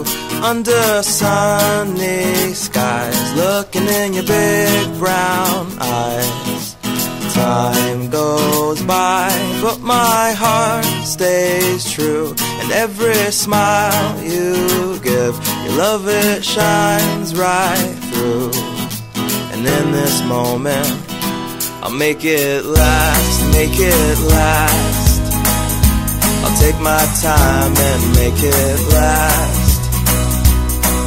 through under sunny skies, looking in your big brown eyes. Time goes by, but my heart stays true, and every smile you give, your love, it shines right through. And in this moment, I'll make it last, make it last. I'll take my time and make it last.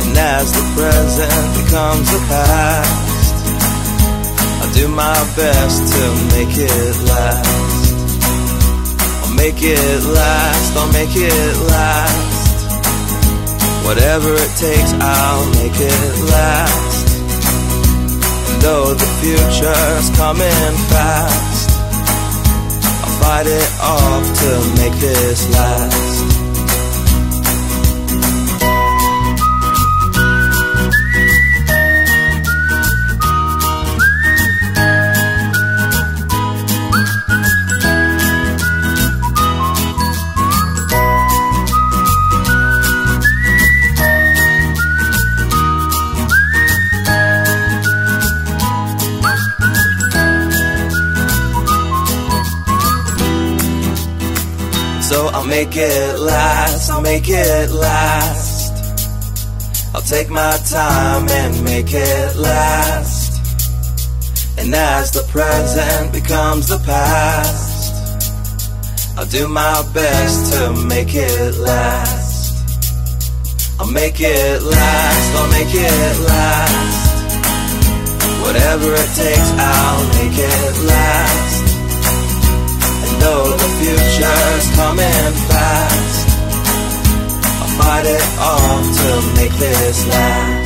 And as the present becomes the past, I'll do my best to make it last. I'll make it last, I'll make it last. Whatever it takes, I'll make it last. And though the future's coming fast, I'll fight it off to make this last. So I'll make it last, I'll make it last. I'll take my time and make it last. And as the present becomes the past, I'll do my best to make it last. I'll make it last, I'll make it last. Whatever it takes, I'll make it last. Though the future's coming fast, I'll fight it off to make this last.